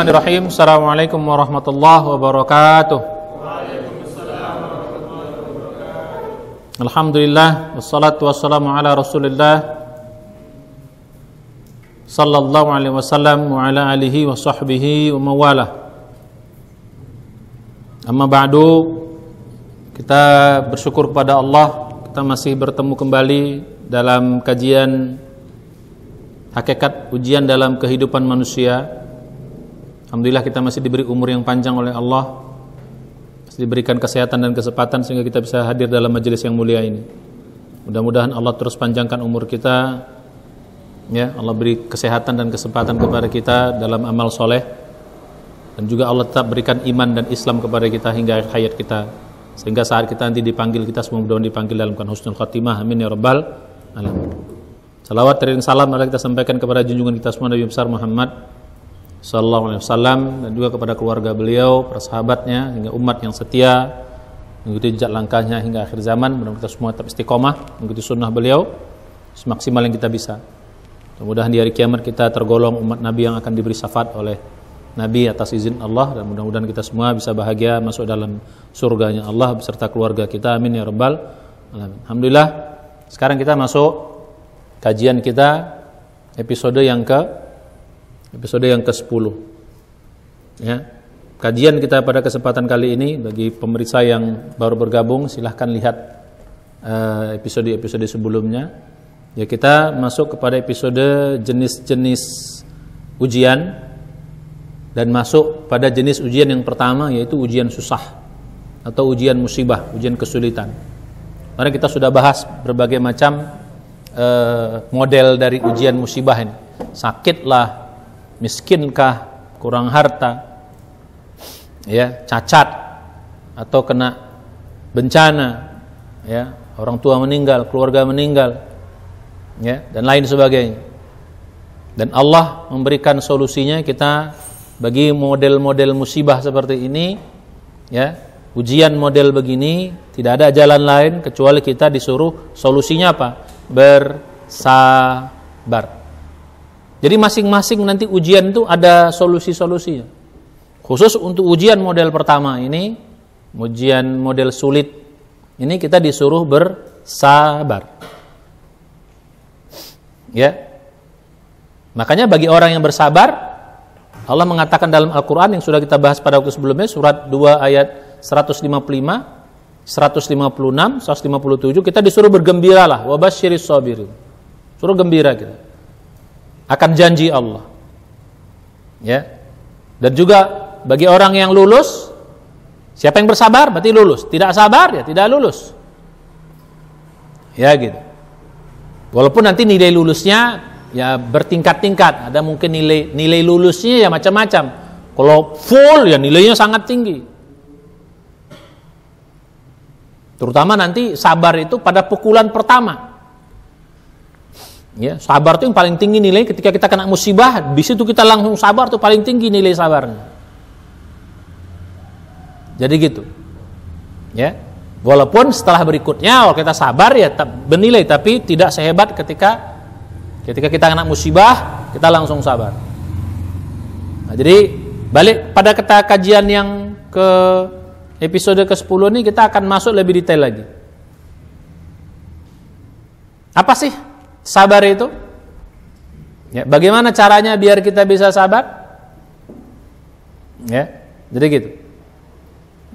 Bismillahirrahmanirrahim. Assalamualaikum warahmatullahi wabarakatuh. Alhamdulillah, wassalatu wassalamu ala Rasulillah sallallahu alaihi wasallam wa ala alihi wa sahbihi wa mawalah. Amma ba'du, kita bersyukur kepada Allah, kita masih bertemu kembali dalam kajian hakikat ujian dalam kehidupan manusia. Alhamdulillah kita masih diberi umur yang panjang oleh Allah, masih diberikan kesehatan dan kesempatan sehingga kita bisa hadir dalam majelis yang mulia ini. Mudah-mudahan Allah terus panjangkan umur kita, ya, Allah beri kesehatan dan kesempatan kepada kita dalam amal soleh, dan juga Allah tetap berikan iman dan Islam kepada kita hingga akhir hayat kita, sehingga saat kita nanti dipanggil, kita semua mudah-mudahan dipanggil dalam keadaan husnul khatimah. Amin ya rabbal alamin. Salawat dan salam mari kita sampaikan kepada junjungan kita semua Nabi besar Muhammad sallallahu alaihi wasallam, dan juga kepada keluarga beliau, para sahabatnya, hingga umat yang setia mengikuti jejak langkahnya hingga akhir zaman. Mudah-mudahan kita semua tetap istiqomah mengikuti sunnah beliau semaksimal yang kita bisa. Mudah-mudahan di hari kiamat kita tergolong umat Nabi yang akan diberi syafaat oleh Nabi atas izin Allah, dan mudah-mudahan kita semua bisa bahagia masuk dalam surganya Allah beserta keluarga kita. Amin ya rabbal alamin. Alhamdulillah, sekarang kita masuk kajian kita episode yang ke-10. Ya. Kajian kita pada kesempatan kali ini, bagi pemirsa yang baru bergabung, silahkan lihat episode-episode sebelumnya. Ya, kita masuk kepada episode jenis-jenis ujian, dan masuk pada jenis ujian yang pertama, yaitu ujian susah atau ujian musibah, ujian kesulitan. Karena kita sudah bahas berbagai macam model dari ujian musibah ini. Sakitlah, miskinkah, kurang harta, ya, cacat, atau kena bencana, ya, orang tua meninggal, keluarga meninggal, ya, dan lain sebagainya. Dan Allah memberikan solusinya kita bagi model-model musibah seperti ini, ya. Ujian model begini tidak ada jalan lain kecuali kita disuruh solusinya apa? Bersabar. Jadi masing-masing nanti ujian itu ada solusi-solusinya. Khusus untuk ujian model pertama ini, ujian model sulit ini, kita disuruh bersabar. Ya. Makanya bagi orang yang bersabar, Allah mengatakan dalam Al-Quran yang sudah kita bahas pada waktu sebelumnya, surat 2 ayat 155, 156, 157, kita disuruh bergembiralah, wabasyiris sabirin. Suruh gembira kita akan janji Allah. Ya. Dan juga bagi orang yang lulus, siapa yang bersabar berarti lulus. Tidak sabar ya tidak lulus. Ya gitu. Walaupun nanti nilai lulusnya ya bertingkat-tingkat, ada mungkin nilai lulusnya ya macam-macam. Kalau full ya nilainya sangat tinggi. Terutama nanti sabar itu pada pukulan pertama. Ya, sabar itu yang paling tinggi nilai ketika kita kena musibah, di situ kita langsung sabar, itu paling tinggi nilai sabarnya. Jadi gitu. Ya. Walaupun setelah berikutnya kalau kita sabar ya bernilai, tapi tidak sehebat ketika kita kena musibah, kita langsung sabar. Nah, jadi balik pada kajian yang ke episode ke-10 ini, kita akan masuk lebih detail lagi. Apa sih sabar itu? Ya, bagaimana caranya biar kita bisa sabar? Ya, jadi gitu.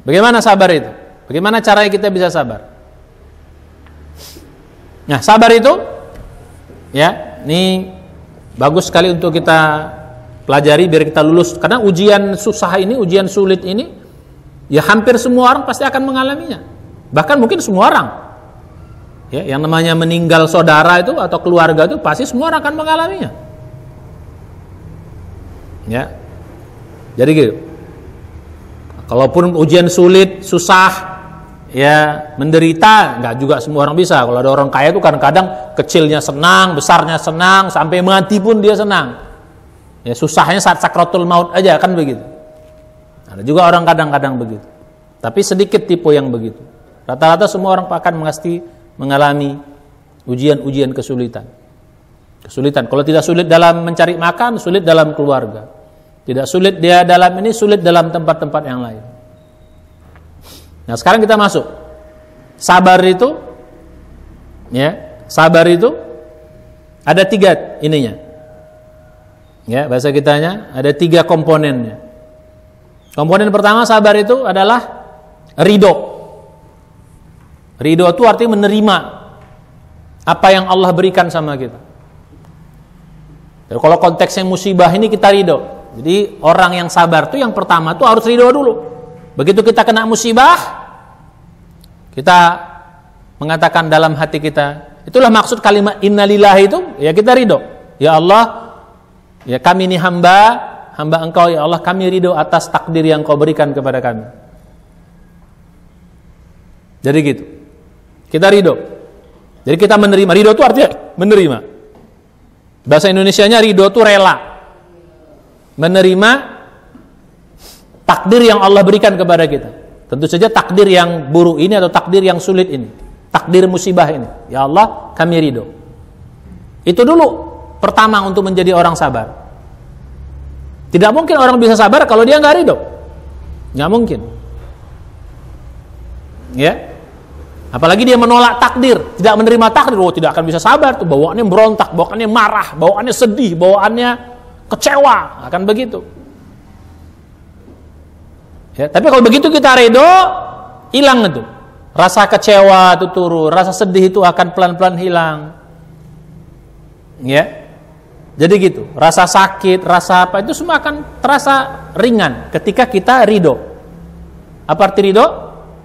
Bagaimana sabar itu? Bagaimana caranya kita bisa sabar? Nah, sabar itu, ya, ini bagus sekali untuk kita pelajari biar kita lulus. Karena ujian susah ini, ujian sulit ini, ya hampir semua orang pasti akan mengalaminya. Bahkan mungkin semua orang. Ya, yang namanya meninggal saudara itu atau keluarga itu pasti semua orang akan mengalaminya. Ya. Jadi gitu. Kalaupun ujian sulit, susah, ya menderita, enggak juga semua orang bisa. Kalau ada orang kaya itu kadang-kadang kecilnya senang, besarnya senang, sampai mati pun dia senang. Ya susahnya saat sakratul maut aja kan begitu. Ada juga orang kadang-kadang begitu. Tapi sedikit tipe yang begitu. Rata-rata semua orang akan pasti mengalami ujian-ujian kesulitan. Kesulitan. Kalau tidak sulit dalam mencari makan, sulit dalam keluarga. Tidak sulit dia dalam ini, sulit dalam tempat-tempat yang lain. Nah, sekarang kita masuk. Sabar itu, ya, sabar itu ada 3 ininya. Ya, bahasa kitanya ada 3 komponennya. Komponen pertama sabar itu adalah ridho. Ridho itu artinya menerima apa yang Allah berikan sama kita. Jadi kalau konteksnya musibah ini kita ridho. Jadi orang yang sabar itu yang pertama tuh harus ridho dulu. Begitu kita kena musibah, kita mengatakan dalam hati kita, itulah maksud kalimat innalillahi itu, ya kita ridho. Ya Allah, ya kami ini hamba Engkau, ya Allah, kami ridho atas takdir yang Kau berikan kepada kami. Jadi gitu. Kita ridho. Jadi kita menerima. Ridho itu artinya menerima. Bahasa Indonesianya ridho itu rela. Menerima takdir yang Allah berikan kepada kita. Tentu saja takdir yang buruk ini atau takdir yang sulit ini. Takdir musibah ini. Ya Allah, kami ridho. Itu dulu pertama untuk menjadi orang sabar. Tidak mungkin orang bisa sabar kalau dia nggak ridho. Nggak mungkin. Ya. Apalagi dia menolak takdir, tidak menerima takdir, tidak akan bisa sabar tuh. Bawaannya berontak, bawaannya marah, bawaannya sedih, bawaannya kecewa, akan begitu. Ya, tapi kalau begitu kita ridho, hilang itu. Rasa kecewa itu turun, rasa sedih itu akan pelan-pelan hilang. Ya. Jadi gitu, rasa sakit, rasa apa itu semua akan terasa ringan ketika kita ridho. Apa arti ridho?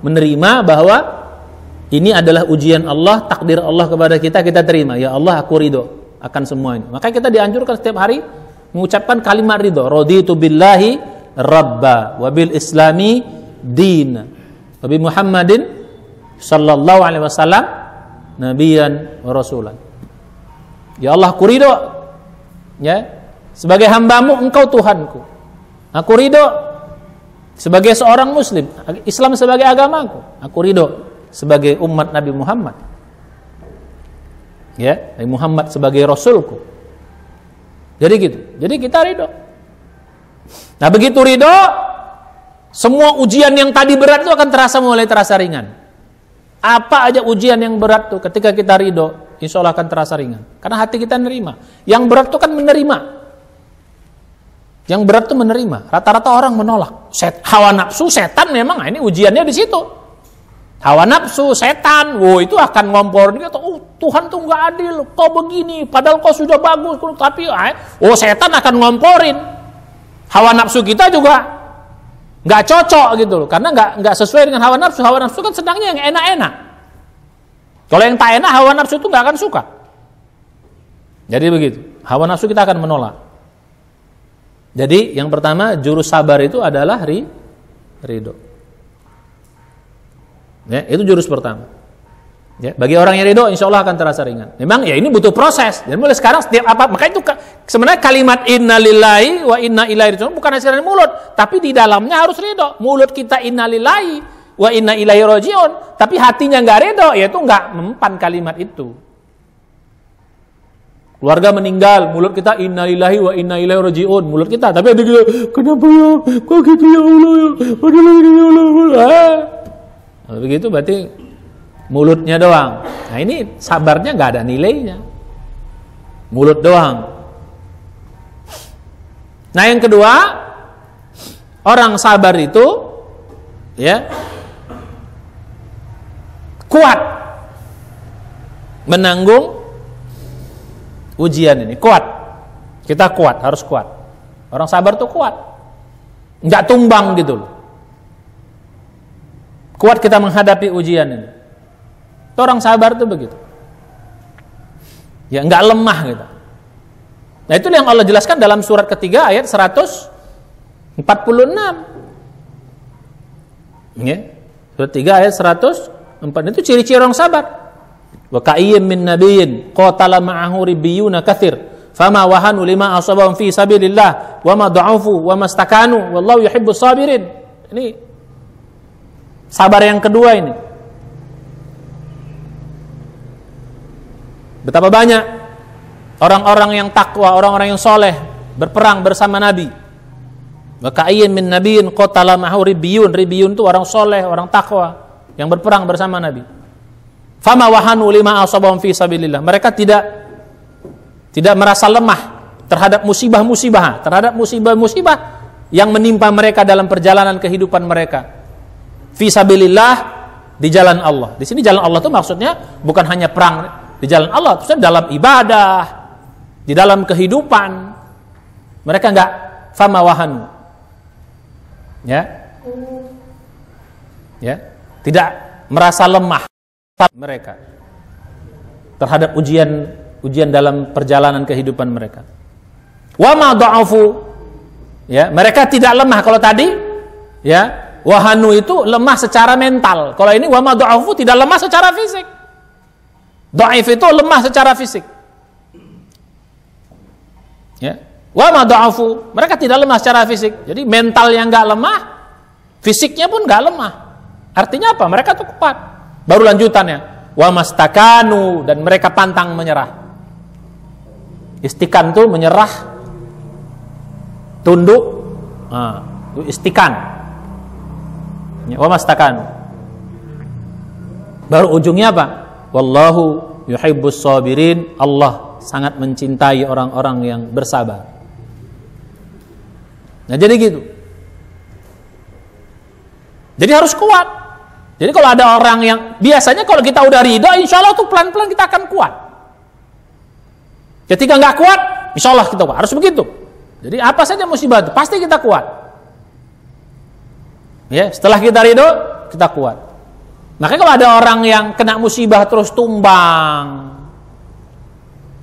Menerima bahwa ini adalah ujian Allah, takdir Allah kepada kita, kita terima. Ya Allah, aku ridho akan semua ini. Maka kita dianjurkan setiap hari mengucapkan kalimat ridho. Raditu billahi rabba wa bil islami din wa bi Muhammadin sallallahu alaihi wasallam nabiyan wa rasulan. Ya Allah, aku ridho, ya, sebagai hambamu, Engkau Tuhanku. Aku ridho sebagai seorang muslim, Islam sebagai agamaku. Aku ridho sebagai umat Nabi Muhammad, ya, Nabi Muhammad sebagai rasulku. Jadi gitu. Jadi kita ridho. Nah, begitu ridho, semua ujian yang tadi berat itu akan mulai terasa ringan. Apa aja ujian yang berat tuh ketika kita ridho, insya Allah akan terasa ringan. Karena hati kita menerima. Yang berat itu kan menerima. Yang berat itu menerima. Rata-rata orang menolak. Hawa nafsu, setan memang. Nah, ini ujiannya di situ. Hawa nafsu, setan, itu akan ngomporin kita. Tuhan tuh nggak adil. Kau begini, padahal kau sudah bagus. Tapi setan akan ngomporin. Hawa nafsu kita juga nggak cocok gitu loh. Karena nggak sesuai dengan hawa nafsu. Hawa nafsu kan sedangnya yang enak-enak. Kalau yang tak enak, hawa nafsu itu nggak akan suka. Jadi begitu. Hawa nafsu kita akan menolak. Jadi yang pertama, jurus sabar itu adalah ridho. Ya, itu jurus pertama. Ya, bagi orang yang ridho, insya Allah akan terasa ringan. Memang ya ini butuh proses. Dan mulai sekarang setiap apa, maka itu sebenarnya kalimat innalillahi wa inna ilaihi raji'un bukan hasil dari mulut, tapi di dalamnya harus ridho. Mulut kita innalillahi wa inna ilaihi raji'un, tapi hatinya nggak ridho, yaitu nggak mempan kalimat itu. Keluarga meninggal, mulut kita innalillahi wa inna ilaihi raji'un, mulut kita, tapi hati kita, kenapa ya, kok gitu ya Allah ya, padahal ini ya Allah. Nah, begitu berarti mulutnya doang. Nah, ini sabarnya nggak ada nilainya, mulut doang. Nah, yang kedua, orang sabar itu ya kuat menanggung ujian ini, kuat. Kita kuat, harus kuat. Orang sabar tuh kuat, nggak tumbang gitu loh. Kuat kita menghadapi ujian ini. Itu orang sabar tuh begitu. Ya, nggak lemah gitu. Nah, itu yang Allah jelaskan dalam surat ketiga ayat 146. Ya. Surat 3 ayat 104 itu ciri-ciri orang sabar. Wa ka'iyyim min nabiyyin qatala ma'ahu ribbiyuna katsir fama wahanu lima asabahum fi sabilillah wa ma dha'ufu wa mastakanu wallahu yuhibbus sabirin. Ini sabar yang kedua ini. Betapa banyak orang-orang yang takwa, orang-orang yang soleh berperang bersama Nabi. Maka ayyin min nabiyyin qatala ma'ahu ribbiyun. Ribbiyun itu orang soleh, orang takwa yang berperang bersama Nabi. Fama wahanu lima asabahum fi sabilillah. Mereka tidak merasa lemah terhadap musibah-musibah, terhadap musibah-musibah yang menimpa mereka dalam perjalanan kehidupan mereka. Fi sabilillah, di jalan Allah. Di sini jalan Allah itu maksudnya bukan hanya perang di jalan Allah, maksudnya dalam ibadah, di dalam kehidupan. Mereka enggak fama wahanu. Ya, tidak merasa lemah mereka terhadap ujian dalam perjalanan kehidupan mereka. Wa ma dha'afu, ya, mereka tidak lemah. Kalau tadi, ya, wahanu itu lemah secara mental. Kalau ini wa ma dha'afu tidak lemah secara fisik. Dhaif itu lemah secara fisik. Ya. Wa ma dha'afu, mereka tidak lemah secara fisik. Jadi mental yang enggak lemah, fisiknya pun enggak lemah. Artinya apa? Mereka tuh kuat. Baru lanjutannya, wa mastakanu, dan mereka pantang menyerah. Istikan tuh menyerah, tunduk, istikan. Wa mastakanu. Baru ujungnya apa? Wallahu yuhibbus sabirin. Allah sangat mencintai orang-orang yang bersabar. Nah, jadi gitu. Jadi harus kuat. Jadi kalau ada orang yang biasanya kalau kita udah ridho, insya Allah tuh pelan-pelan kita akan kuat. Ketika nggak kuat, insya Allah kita kuat. Harus begitu. Jadi apa saja musibah itu pasti kita kuat. Ya, setelah kita ridho, kita kuat. Makanya kalau ada orang yang kena musibah terus tumbang,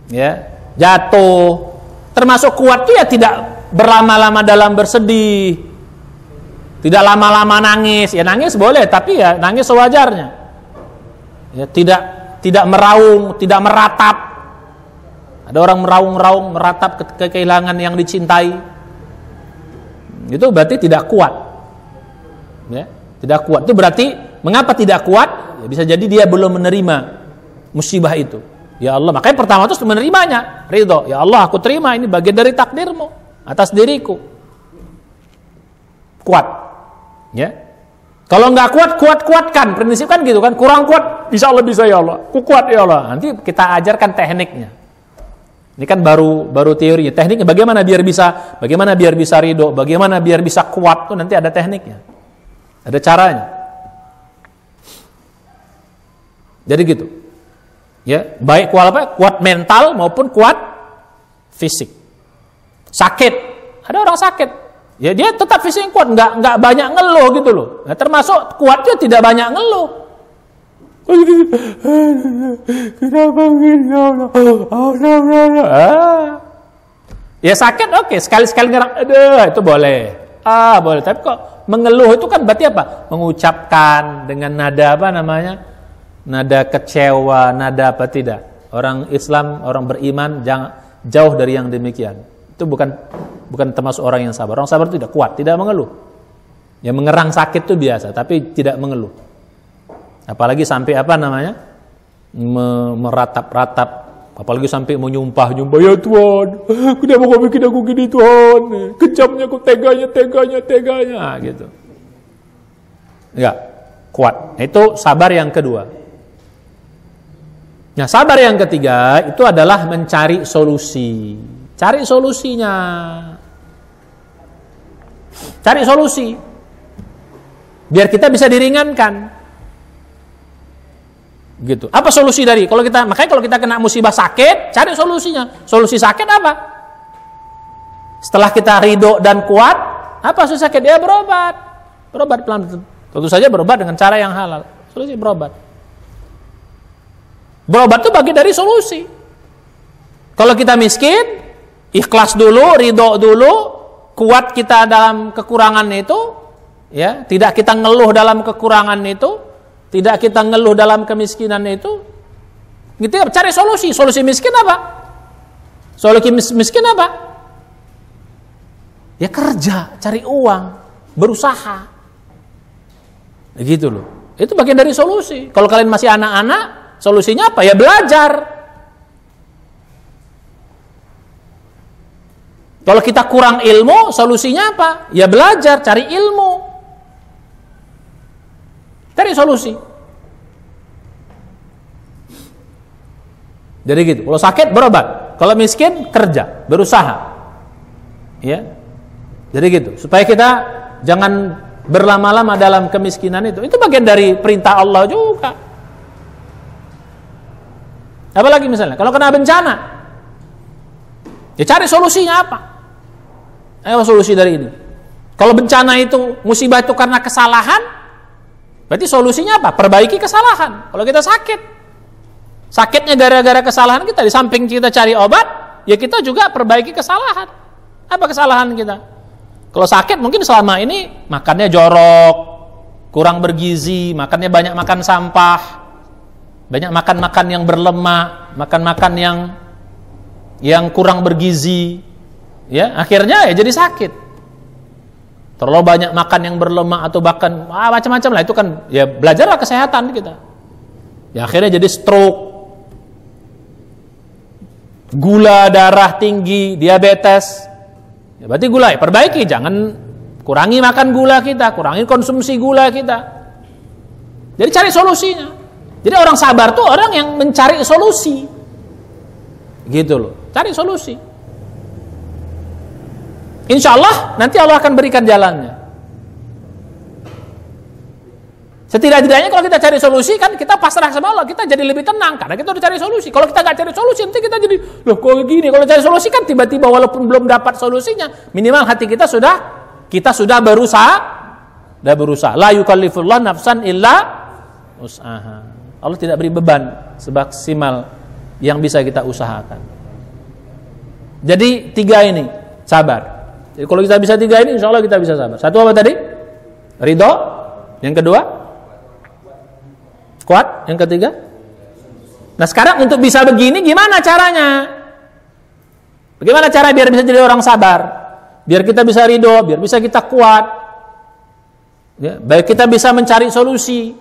ya, jatuh, termasuk kuat itu ya tidak berlama-lama dalam bersedih, tidak lama-lama nangis. Ya nangis boleh, tapi ya nangis sewajarnya. Ya, tidak meraung, tidak meratap. Ada orang meraung-raung, meratap kehilangan yang dicintai. Itu berarti tidak kuat. Ya, tidak kuat. Itu berarti mengapa tidak kuat? Ya, bisa jadi dia belum menerima musibah itu. Ya Allah, makanya pertama itu menerimanya, ridho. Ya Allah, aku terima, ini bagian dari takdirmu atas diriku. Kuat. Ya. Kalau nggak kuatkan. Prinsip kan gitu kan. Kurang kuat, insya Allah bisa ya Allah. Ku kuat ya Allah. Nanti kita ajarkan tekniknya. Ini kan baru teorinya. Tekniknya bagaimana biar bisa ridho, bagaimana biar bisa kuat tuh nanti ada tekniknya. Ada caranya. Jadi gitu. Ya, baik kuat mental maupun kuat fisik. Sakit, ada orang sakit, ya dia tetap fisik kuat, nggak banyak ngeluh gitu loh. Nah, termasuk kuatnya tidak banyak ngeluh. Kenapa begini ya Allah? Ya sakit oke, sekali-sekali ngerang, itu boleh. Boleh. Tapi kok mengeluh itu kan berarti apa? Mengucapkan dengan nada apa namanya? Nada kecewa, nada apa tidak. Orang Islam, orang beriman jangan jauh dari yang demikian. Itu bukan termasuk orang yang sabar. Orang sabar itu tidak kuat, tidak mengeluh. Yang mengerang sakit itu biasa, tapi tidak mengeluh. Apalagi sampai apa namanya? Meratap-ratap, apalagi sampai menyumpah, ya Tuhan, kenapa kau bikin aku gini Tuhan? Kejamnya kau teganya, gitu. Enggak, kuat. Itu sabar yang kedua. Nah, sabar yang ketiga itu adalah mencari solusi. Cari solusinya. Cari solusi. Biar kita bisa diringankan. Gitu. Apa solusi dari? Makanya kalau kita kena musibah sakit, cari solusinya. Solusi sakit apa? Setelah kita ridho dan kuat, apa solusi sakit? Ya berobat. Berobat pelan. Tentu saja berobat dengan cara yang halal. Solusi berobat. Berobat itu bagian dari solusi. Kalau kita miskin, ikhlas dulu, ridho dulu, kuat kita dalam kekurangan itu, ya, tidak kita ngeluh dalam kekurangan itu, tidak kita ngeluh dalam kemiskinan itu. Gitu ya, cari solusi. Solusi miskin apa? Solusi miskin apa? Ya kerja, cari uang, berusaha. Gitu loh. Itu bagian dari solusi. Kalau kalian masih anak-anak, solusinya apa? Ya belajar. Kalau kita kurang ilmu, solusinya apa? Ya belajar, cari ilmu. Cari solusi. Jadi gitu. Kalau sakit berobat, kalau miskin kerja, berusaha. Ya. Jadi gitu. Supaya kita jangan berlama-lama dalam kemiskinan itu. Itu bagian dari perintah Allah juga. Apalagi misalnya, kalau kena bencana, ya cari solusinya apa? Ayo solusi dari ini. Kalau bencana itu, musibah itu karena kesalahan, berarti solusinya apa? Perbaiki kesalahan. Kalau kita sakitnya gara-gara kesalahan kita, di samping kita cari obat, ya kita juga perbaiki kesalahan. Apa kesalahan kita? Kalau sakit mungkin selama ini makannya jorok, kurang bergizi, makannya banyak makan sampah, banyak makan yang berlemak, makan yang kurang bergizi, ya akhirnya ya jadi sakit. Terlalu banyak makan yang berlemak atau bahkan macam-macam lah, itu kan ya belajarlah kesehatan kita. Ya akhirnya jadi stroke, gula darah tinggi, diabetes. Ya berarti gula, ya perbaiki, jangan kurangi makan gula kita, kurangi konsumsi gula kita. Jadi cari solusinya. Jadi orang sabar tuh orang yang mencari solusi. Gitu loh, cari solusi. Insya Allah nanti Allah akan berikan jalannya. Setidak-tidaknya kalau kita cari solusi kan kita pasrah sama Allah, kita jadi lebih tenang karena kita udah cari solusi. Kalau kita nggak cari solusi nanti kita jadi loh kok gini. Kalau cari solusi kan tiba-tiba walaupun belum dapat solusinya, minimal hati kita sudah berusaha. La yukallifullah nafsan illa usaha. Allah tidak beri beban semaksimal yang bisa kita usahakan. Jadi 3 ini sabar. Jadi kalau kita bisa 3 ini, insya Allah kita bisa sabar. Satu apa tadi? Ridho. Yang kedua? Kuat. Yang ketiga? Nah sekarang untuk bisa begini gimana caranya? Bagaimana cara biar bisa jadi orang sabar? Biar kita bisa ridho, biar bisa kita kuat. Ya, biar kita bisa mencari solusi.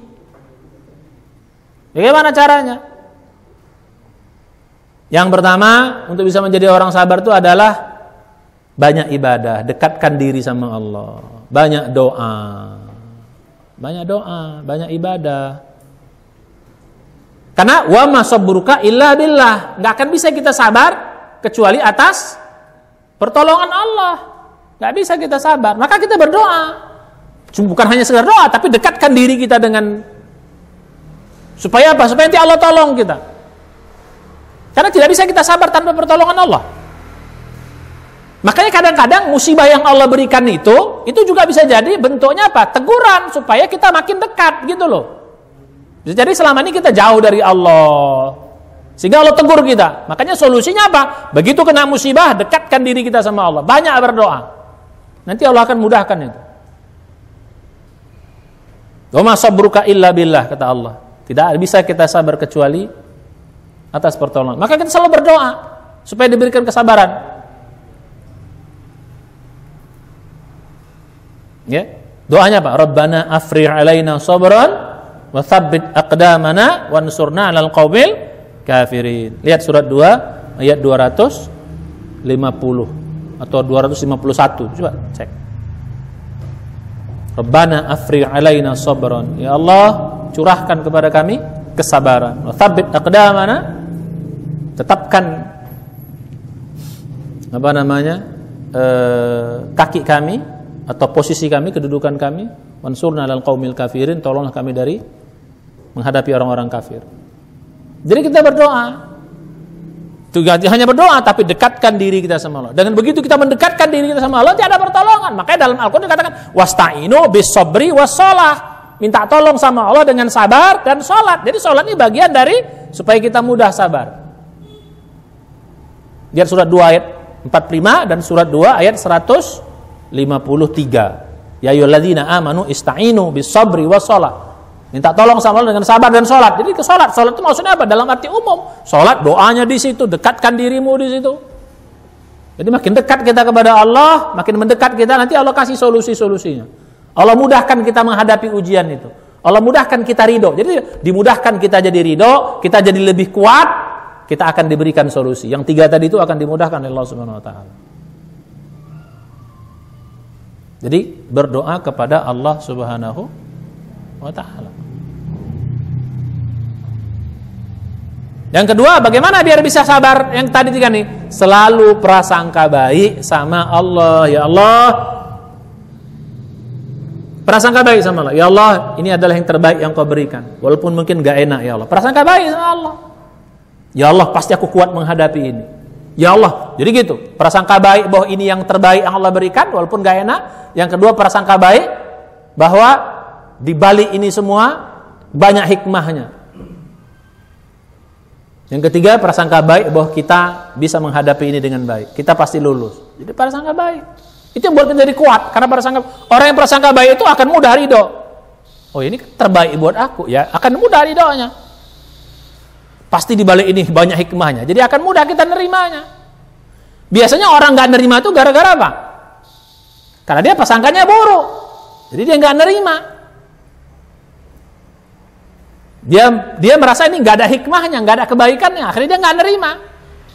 Bagaimana caranya? Yang pertama, untuk bisa menjadi orang sabar itu adalah banyak ibadah, dekatkan diri sama Allah. Banyak doa, banyak ibadah. Karena wa ma sabruka illa billah, nggak akan bisa kita sabar kecuali atas pertolongan Allah. Nggak bisa kita sabar, maka kita berdoa. Bukan hanya sekedar doa, tapi dekatkan diri kita dengan supaya apa? Supaya nanti Allah tolong kita. Karena tidak bisa kita sabar tanpa pertolongan Allah. Makanya kadang-kadang musibah yang Allah berikan itu juga bisa jadi bentuknya apa? Teguran supaya kita makin dekat gitu loh. Jadi selama ini kita jauh dari Allah, sehingga Allah tegur kita. Makanya solusinya apa? Begitu kena musibah, dekatkan diri kita sama Allah. Banyak berdoa. Nanti Allah akan mudahkan itu. Wa ma sabruka illa billah, kata Allah. Tidak bisa kita sabar kecuali atas pertolongan. Maka kita selalu berdoa supaya diberikan kesabaran. Ya, doanya apa? Rabbana afrigh alaina sabran wa tsabbit aqdamana wansurna 'alal qaumil kafirin. Lihat surat 2 ayat 250 atau 251. Coba cek. Rabbana afrigh alaina sabran. Ya Allah, curahkan kepada kami kesabaran. Wa tsabbit aqdamana, tetapkan kaki kami atau posisi kami, kedudukan kami. Wansurna 'alal qaumil kafirin, tolonglah kami dari menghadapi orang-orang kafir. Jadi kita berdoa. Itu hanya berdoa, tapi dekatkan diri kita sama Allah. Dengan begitu kita mendekatkan diri kita sama Allah, tidak ada pertolongan. Makanya dalam Al-Qur'an dikatakan wasta'inu bis-sabri was-shalah. Minta tolong sama Allah dengan sabar dan salat. Jadi salat ini bagian dari supaya kita mudah sabar. Lihat surat 2 ayat 45 dan surat 2 ayat 153. Ya ayyuhalladzina amanu ista'inu bis-sabri was-shalah. Minta tolong sama Allah dengan sabar dan salat. Jadi ke salat itu maksudnya apa? Dalam arti umum. Salat doanya di situ, dekatkan dirimu di situ. Jadi makin dekat kita kepada Allah, makin mendekat kita, nanti Allah kasih solusi-solusinya. Allah mudahkan kita menghadapi ujian itu. Allah mudahkan kita ridho. Jadi dimudahkan kita jadi ridho, kita jadi lebih kuat, kita akan diberikan solusi. Yang 3 tadi itu akan dimudahkan oleh Allah Subhanahu wa taala. Jadi berdoa kepada Allah Subhanahu wa ta'ala. Yang kedua, bagaimana biar bisa sabar? Yang tadi tiga nih, selalu prasangka baik sama Allah. Ya Allah, prasangka baik sama Allah. Ya Allah, ini adalah yang terbaik yang kau berikan, walaupun mungkin gak enak. Ya Allah, prasangka baik sama Allah. Ya Allah, pasti aku kuat menghadapi ini. Ya Allah, jadi gitu, prasangka baik bahwa ini yang terbaik yang Allah berikan walaupun gak enak. Yang kedua, prasangka baik bahwa di balik ini semua banyak hikmahnya. Yang ketiga, prasangka baik bahwa kita bisa menghadapi ini dengan baik. Kita pasti lulus. Jadi prasangka baik itu yang buat kita jadi kuat, karena orang yang prasangka baik itu akan mudah ridho. Oh, ini terbaik buat aku, ya akan mudah ridhonya. Pasti di balik ini banyak hikmahnya, jadi akan mudah kita nerimanya. Biasanya orang nggak nerima itu gara-gara apa? Karena dia prasangkanya buruk, jadi dia nggak nerima. Dia merasa ini nggak ada hikmahnya, nggak ada kebaikannya, akhirnya dia nggak nerima.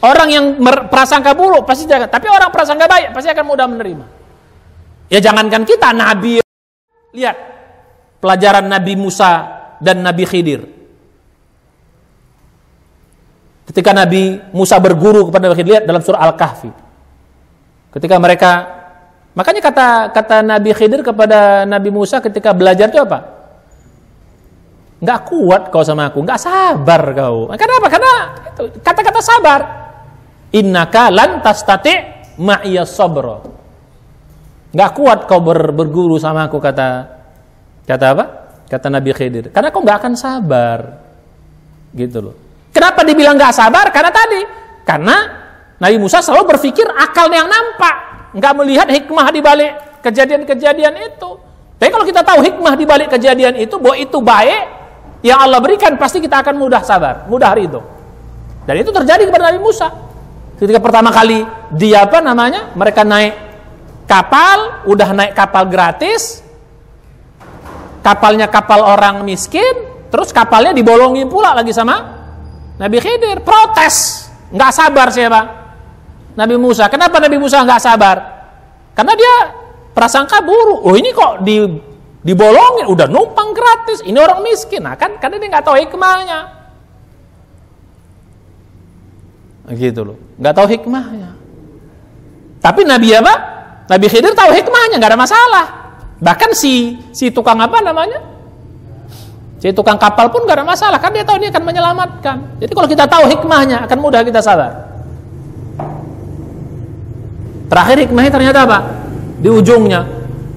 Orang yang prasangka buruk pasti jangan, tapi orang prasangka baik pasti akan mudah menerima. Ya jangankan kita, Nabi, lihat pelajaran Nabi Musa dan Nabi Khidir. Ketika Nabi Musa berguru kepada Nabi Khidir, lihat dalam surah Al-Kahfi. Ketika mereka, makanya kata Nabi Khidir kepada Nabi Musa ketika belajar itu apa? Nggak kuat kau sama aku, nggak sabar kau. Kenapa? Karena itu kata-kata sabar. Innaka lan tastati' ma'iya sabra. Nggak kuat kau berguru sama aku, kata apa? Kata Nabi Khidir. Karena kau nggak akan sabar, gitu loh. Kenapa dibilang nggak sabar? Karena Nabi Musa selalu berpikir akal yang nampak, nggak melihat hikmah di balik kejadian-kejadian itu. Tapi kalau kita tahu hikmah di balik kejadian itu, bahwa itu baik yang Allah berikan, pasti kita akan mudah sabar, mudah ridho. Dan itu terjadi kepada Nabi Musa. Ketika pertama kali mereka naik kapal, udah naik kapal gratis, kapalnya kapal orang miskin, terus kapalnya dibolongin pula lagi sama Nabi Khidir. Protes, nggak sabar siapa? Nabi Musa. Kenapa Nabi Musa nggak sabar? Karena dia prasangka buruk. Oh, ini kok dibolongin, udah numpang gratis, ini orang miskin. Nah, kan karena dia nggak tahu hikmahnya, gitu loh, nggak tahu hikmahnya. Tapi Nabi Khidir tahu hikmahnya, nggak ada masalah. Bahkan si tukang si tukang kapal pun nggak ada masalah, kan dia tahu dia akan menyelamatkan. Jadi kalau kita tahu hikmahnya, akan mudah kita sabar. Terakhir hikmahnya ternyata apa? Di ujungnya,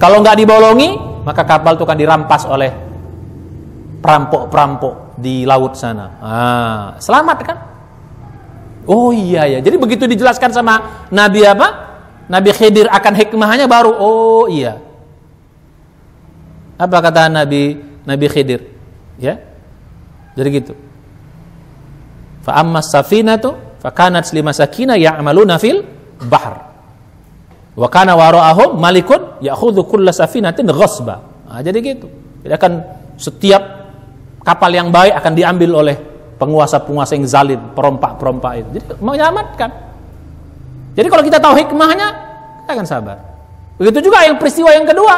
kalau nggak dibolongi, maka kapal itu akan dirampas oleh perampok-perampok di laut sana. Selamat kan? Oh iya ya. Jadi begitu dijelaskan sama Nabi Khidir akan hikmahnya, baru oh iya. Apa kata Nabi Khidir? Ya. Jadi gitu. Fa ammas safinatu fa kanat limasakina ya'maluna fil bahr. Wa kana wara'ahum malikun ya'khudhu kulla safinatin ghasba. Jadi gitu. Jadi akan setiap kapal yang baik akan diambil oleh penguasa-penguasa yang zalim, perompak-perompak itu. Jadi menyelamatkan. Jadi kalau kita tahu hikmahnya, kita akan sabar. Begitu juga yang peristiwa yang kedua,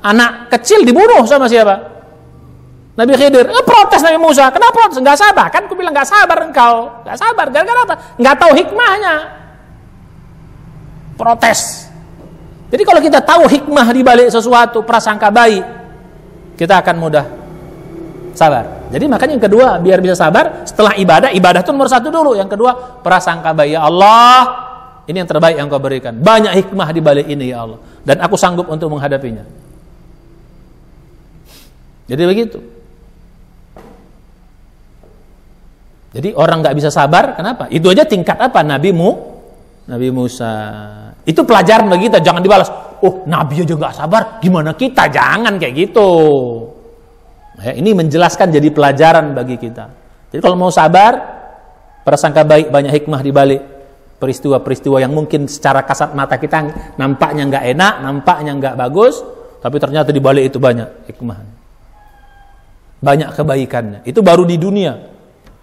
anak kecil dibunuh sama siapa? Nabi Khidir. Protes Nabi Musa. Kenapa protes? Nggak sabar. Kan aku bilang nggak sabar engkau. Nggak sabar. Gara-gara apa? Nggak tahu hikmahnya. Protes. Jadi kalau kita tahu hikmah di balik sesuatu, prasangka baik, kita akan mudah sabar. Jadi makanya yang kedua, biar bisa sabar, setelah ibadah itu nomor satu dulu. Yang kedua, prasangka baik. Ya Allah, ini yang terbaik yang kau berikan. Banyak hikmah di balik ini ya Allah. Dan aku sanggup untuk menghadapinya. Jadi begitu. Jadi orang nggak bisa sabar, kenapa? Itu aja tingkat apa? Nabi Musa. Itu pelajaran bagi kita, jangan dibalas. Oh, Nabi aja nggak sabar, gimana kita? Jangan kayak gitu. Ya, ini menjelaskan jadi pelajaran bagi kita. Jadi kalau mau sabar, prasangka baik, banyak hikmah di balik peristiwa-peristiwa yang mungkin secara kasat mata kita nampaknya nggak enak, nampaknya nggak bagus, tapi ternyata di balik itu banyak hikmah, banyak kebaikannya. Itu baru di dunia.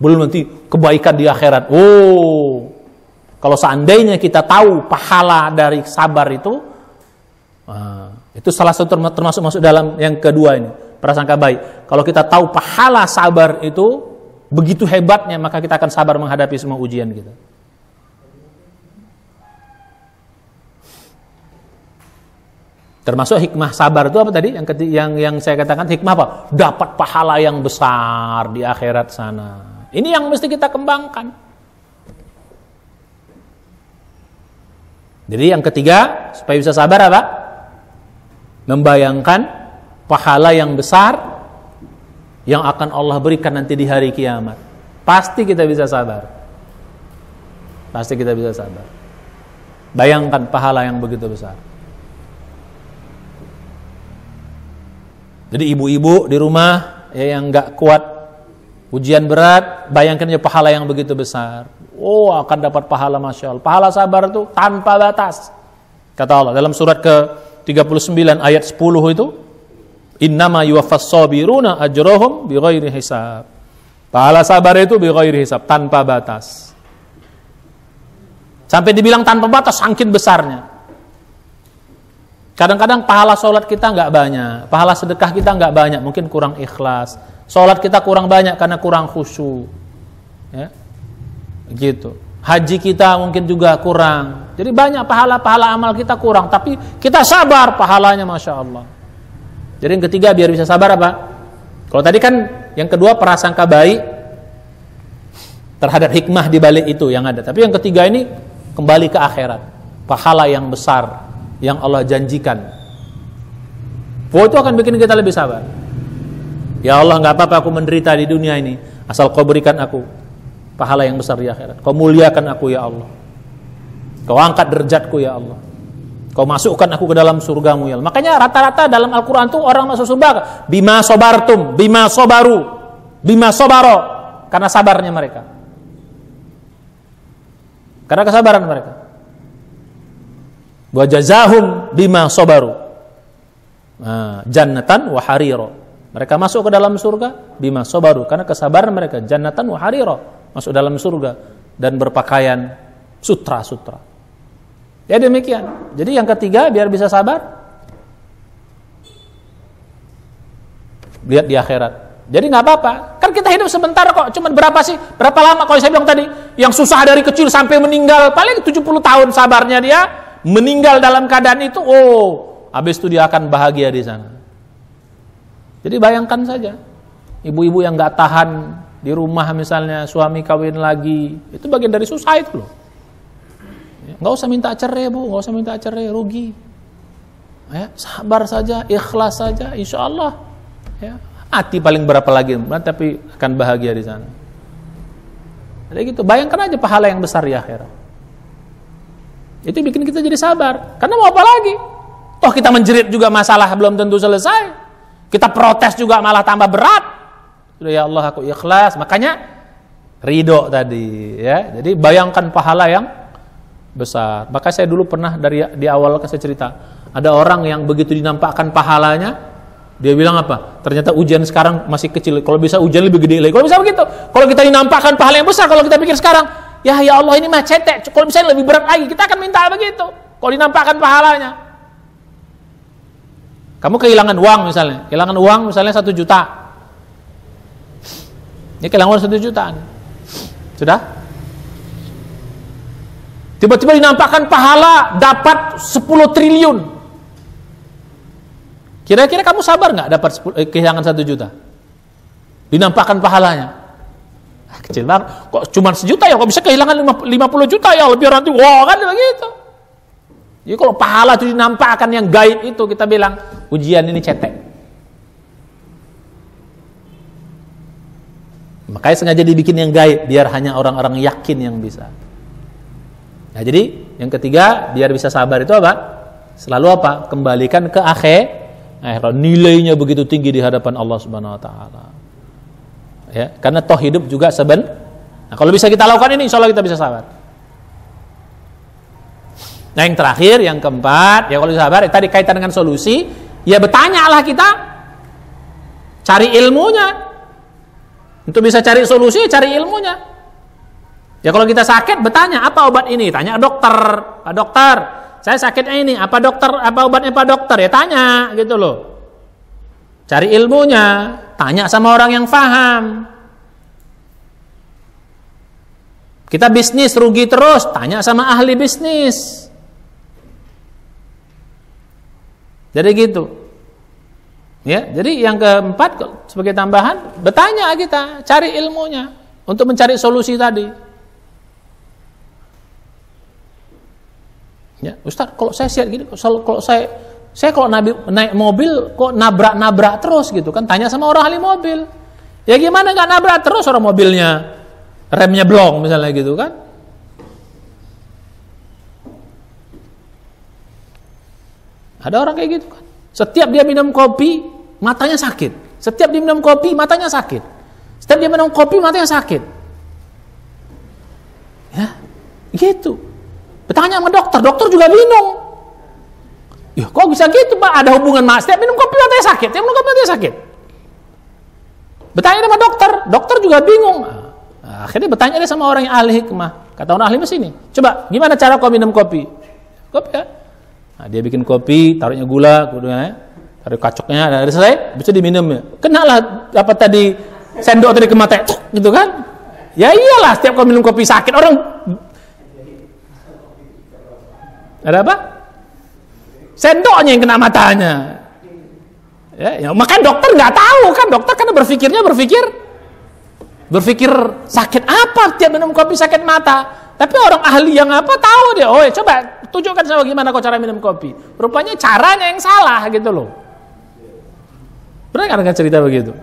Belum nanti kebaikan di akhirat. Oh, kalau seandainya kita tahu pahala dari sabar itu, Itu salah satu termasuk masuk dalam yang kedua ini, prasangka baik. Kalau kita tahu pahala sabar itu begitu hebatnya, maka kita akan sabar menghadapi semua ujian kita. Termasuk hikmah sabar itu apa tadi? Yang saya katakan hikmah apa? Dapat pahala yang besar di akhirat sana. Ini yang mesti kita kembangkan. Jadi yang ketiga, supaya bisa sabar apa? Membayangkan pahala yang besar yang akan Allah berikan nanti di hari kiamat. Pasti kita bisa sabar. Pasti kita bisa sabar. Bayangkan pahala yang begitu besar. Jadi ibu-ibu di rumah yang nggak kuat ujian berat, bayangkan aja pahala yang begitu besar. Oh, akan dapat pahala, Masya Allah. Pahala sabar itu tanpa batas. Kata Allah dalam surat ke-39 ayat 10 itu, innama yuwaffas sabiruna ajrahum bighairi hisab. Pahala sabar itu bighairi hisab, tanpa batas. Sampai dibilang tanpa batas, saking besarnya. Kadang-kadang pahala sholat kita nggak banyak, pahala sedekah kita nggak banyak, mungkin kurang ikhlas. Sholat kita kurang banyak karena kurang khusyuk, ya, gitu. Haji kita mungkin juga kurang. Jadi banyak pahala amal kita kurang, tapi kita sabar, pahalanya Masya Allah. Jadi yang ketiga biar bisa sabar apa? Kalau tadi kan yang kedua prasangka baik terhadap hikmah di balik itu yang ada. Tapi yang ketiga ini kembali ke akhirat, pahala yang besar yang Allah janjikan. Oh, itu akan bikin kita lebih sabar. Ya Allah, nggak apa-apa aku menderita di dunia ini, asal Kau berikan aku pahala yang besar di akhirat. Kau muliakan aku ya Allah. Kau angkat derajatku ya Allah. Kau masukkan aku ke dalam surgamu ya Allah. Makanya rata-rata dalam Al-Quran tuh orang masuk surga bima sobartum, bima sobaru, bima sobaro, karena sabarnya mereka, karena kesabaran mereka. Wa jazahum bima sobaru, jannatan wa hariro. Mereka masuk ke dalam surga bima sobaru, karena kesabaran mereka. Jannatan wa hariro, masuk dalam surga dan berpakaian sutra-sutra. Ya demikian. Jadi yang ketiga biar bisa sabar, lihat di akhirat. Jadi nggak apa-apa, kan kita hidup sebentar kok. Cuman berapa sih? Berapa lama? Kalau saya bilang tadi, yang susah dari kecil sampai meninggal paling 70 tahun sabarnya dia. Meninggal dalam keadaan itu, habis itu dia akan bahagia di sana. Jadi bayangkan saja, ibu-ibu yang nggak tahan di rumah misalnya, suami kawin lagi, itu bagian dari susah itu loh. Nggak usah minta cerai bu, nggak usah minta cerai, rugi. Ya, sabar saja, ikhlas saja, insya Allah. Ya, mati paling berapa lagi, tapi akan bahagia di sana. Jadi gitu, bayangkan aja pahala yang besar di akhirat. Itu bikin kita jadi sabar. Karena mau apa lagi? Toh kita menjerit juga masalah belum tentu selesai. Kita protes juga malah tambah berat. Sudah ya Allah aku ikhlas. Makanya ridho tadi, ya. Jadi bayangkan pahala yang besar. Maka saya dulu pernah di awal saya cerita, ada orang yang begitu dinampakkan pahalanya, dia bilang apa? Ternyata ujian sekarang masih kecil. Kalau bisa ujian lebih gede lagi. Kalau bisa begitu. Kalau kita dinampakkan pahala yang besar, kalau kita pikir sekarang, ya Allah ini mah cetek, kalau misalnya lebih berat lagi, kita akan minta begitu. Kalau dinampakkan pahalanya. Kamu kehilangan uang misalnya, 1 juta. Ini kehilangan 1 juta. Sudah? Tiba-tiba dinampakkan pahala dapat 10 triliun. Kira-kira kamu sabar nggak dapat kehilangan 1 juta? Dinampakkan pahalanya. Kecil banget, kok cuma 1 juta ya, kok bisa kehilangan 50 juta ya, lebih nanti, wah kan begitu. Jadi kalau pahala itu dinampakkan yang gaib itu, kita bilang ujian ini cetek. Makanya sengaja dibikin yang gaib, biar hanya orang-orang yakin yang bisa. Nah jadi yang ketiga biar bisa sabar itu apa? Selalu apa? Kembalikan ke akhirat. Nilainya begitu tinggi di hadapan Allah Subhanahu Wa Taala. Ya, karena toh hidup juga Nah, kalau bisa kita lakukan ini, insya Allah kita bisa sabar. Nah, yang terakhir, yang keempat, ya kalau sabar, tadi kaitan dengan solusi, ya bertanyalah kita, cari ilmunya. Untuk bisa cari solusi, cari ilmunya. Ya kalau kita sakit, bertanya apa obat ini? Tanya dokter, Pak dokter, saya sakitnya ini, apa obatnya Pak dokter? Ya tanya gitu loh. Cari ilmunya, tanya sama orang yang paham. Kita bisnis rugi terus, tanya sama ahli bisnis. Jadi gitu. Ya, jadi yang keempat sebagai tambahan, bertanya kita, cari ilmunya untuk mencari solusi tadi. Ya, Ustaz, kalau saya siap gini, kalau saya kalau naik mobil kok nabrak terus gitu kan, tanya sama orang ahli mobil. Ya gimana nggak nabrak terus, orang mobilnya remnya blong misalnya gitu kan. Ada orang kayak gitu kan. Setiap dia minum kopi, matanya sakit. Setiap dia minum kopi, matanya sakit. Setiap dia minum kopi, matanya sakit. Ya, gitu. Bertanya sama dokter juga bingung. Ya, kok bisa gitu, Pak? Ada hubungan mas? Setiap minum kopi matanya sakit, setiap minum kopi matanya sakit. Bertanya sama dokter juga bingung. Nah, akhirnya bertanya dia sama orang yang ahli hikmah. Kata orang ahli mesin, coba gimana cara kau minum kopi? Kopi ya? Nah, dia bikin kopi, taruhnya gula, taruh kacoknya, ada selesai, bisa diminum ya. Kenalah apa tadi sendok tadi ke mata, gitu kan? Ya iyalah, setiap kau minum kopi sakit orang. Ada apa? Sendoknya yang kena matanya. Ya makanya dokter nggak tahu kan, dokter karena berpikir sakit apa tiap minum kopi sakit mata. Tapi orang ahli yang apa tahu dia, oh ya coba tunjukkan sama gimana kau cara minum kopi. Rupanya caranya yang salah gitu loh. Benar kan dengan cerita begitu?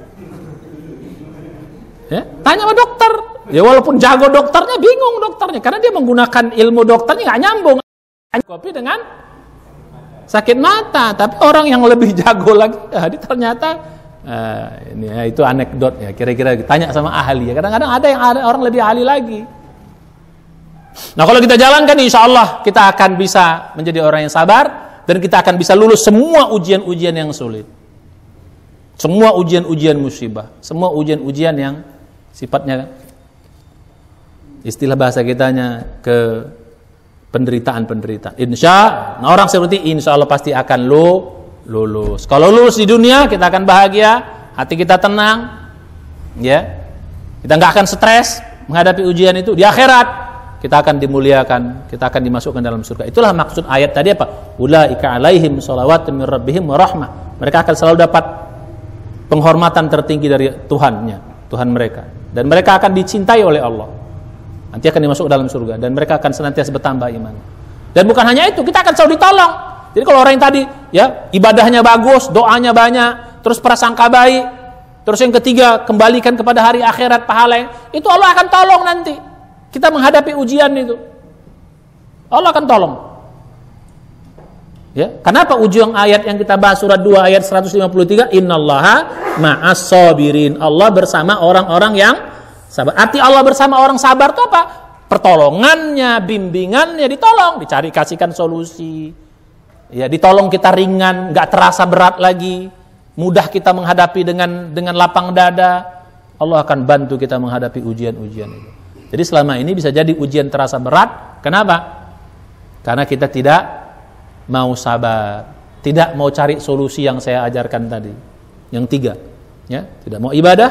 Ya, tanya sama dokter. Ya walaupun jago dokternya, bingung dokternya karena dia menggunakan ilmu dokternya nggak nyambung. Kopi dengan sakit mata, tapi orang yang lebih jago lagi, ternyata ini ya, itu anekdot ya. Kira-kira tanya sama ahli ya. Kadang-kadang ada orang lebih ahli lagi. Nah kalau kita jalankan, insya Allah kita akan bisa menjadi orang yang sabar dan kita akan bisa lulus semua ujian-ujian yang sulit, semua ujian-ujian musibah, semua ujian-ujian yang sifatnya istilah bahasa kitanya ke penderitaan. Nah orang seperti insya Allah pasti akan lulus. Kalau lulus di dunia kita akan bahagia, hati kita tenang, ya kita nggak akan stres menghadapi ujian itu. Di akhirat kita akan dimuliakan, kita akan dimasukkan dalam surga. Itulah maksud ayat tadi apa? Ulaika alaihim shalawatun min rabbihim wa rahmah. Mereka akan selalu dapat penghormatan tertinggi dari Tuhan mereka, dan mereka akan dicintai oleh Allah. Nanti akan dimasuk dalam surga dan mereka akan senantiasa bertambah iman. Dan bukan hanya itu, kita akan selalu ditolong. Jadi kalau orang yang tadi ya ibadahnya bagus, doanya banyak, terus prasangka baik, terus yang ketiga kembalikan kepada hari akhirat pahala, itu Allah akan tolong nanti. Kita menghadapi ujian itu, Allah akan tolong. Ya, kenapa ujung ayat yang kita bahas surat 2 ayat 153, innallaha ma'as sabirin. Allah bersama orang-orang yang sabar. Arti Allah bersama orang sabar itu apa? Pertolongannya, bimbingannya ditolong, kasihkan solusi. Ya, ditolong kita ringan, enggak terasa berat lagi. Mudah kita menghadapi dengan lapang dada. Allah akan bantu kita menghadapi ujian-ujian itu. Jadi selama ini bisa jadi ujian terasa berat. Kenapa? Karena kita tidak mau sabar, tidak mau cari solusi yang saya ajarkan tadi. Yang tiga, ya, tidak mau ibadah,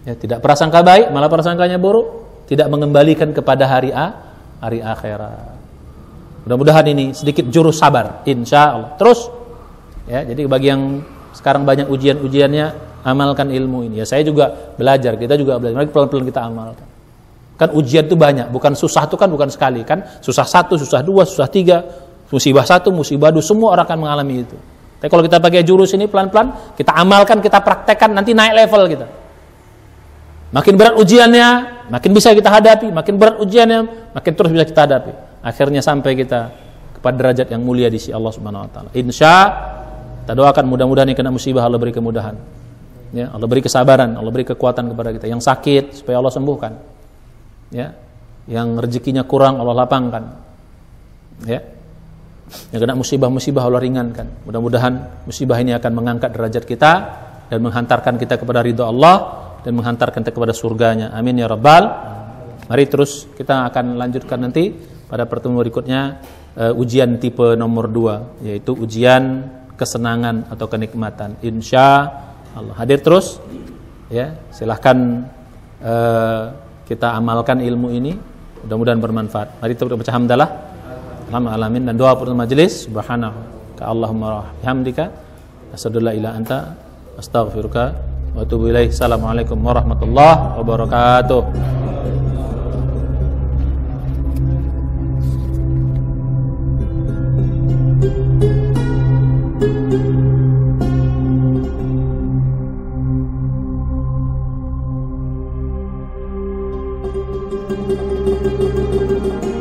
ya, tidak prasangka baik, malah prasangkanya buruk, tidak mengembalikan kepada hari akhirat. Mudah-mudahan ini sedikit jurus sabar, insya Allah. Terus, ya, jadi bagi yang sekarang banyak ujian-ujiannya, amalkan ilmu ini. Ya, saya juga belajar, kita juga belajar. Mari pelan-pelan kita amalkan. Kan ujian itu banyak, bukan susah itu kan bukan sekali kan, susah 1, susah 2, susah 3, musibah 1, musibah 2, semua orang akan mengalami itu. Tapi kalau kita pakai jurus ini pelan-pelan, kita amalkan, kita praktekkan, nanti naik level kita. Makin berat ujiannya, makin bisa kita hadapi, makin berat ujiannya, makin terus bisa kita hadapi. Akhirnya sampai kita kepada derajat yang mulia di sisi Allah Subhanahu wa taala. Kita doakan mudah-mudahan yang kena musibah Allah beri kemudahan. Ya, Allah beri kesabaran, Allah beri kekuatan kepada kita. Yang sakit supaya Allah sembuhkan. Ya, yang rezekinya kurang Allah lapangkan. Ya, yang kena musibah-musibah Allah ringankan. Mudah-mudahan musibah ini akan mengangkat derajat kita dan menghantarkan kita kepada ridha Allah dan menghantarkan kita kepada surganya. Amin ya rabbal. Mari terus kita akan lanjutkan nanti pada pertemuan berikutnya ujian tipe nomor 2, yaitu ujian kesenangan atau kenikmatan. Insya Allah hadir terus, ya. Silahkan kita amalkan ilmu ini, mudah-mudahan bermanfaat. Mari kita baca hamdalah, alhamdulillah, dan doa penutup majelis. Subhanaka Allahumma bihamdika, asyhadu an la ilaha illa anta, astaghfiruka wa atubu ilaik. Assalamualaikum warahmatullahi wabarakatuh. Thank you.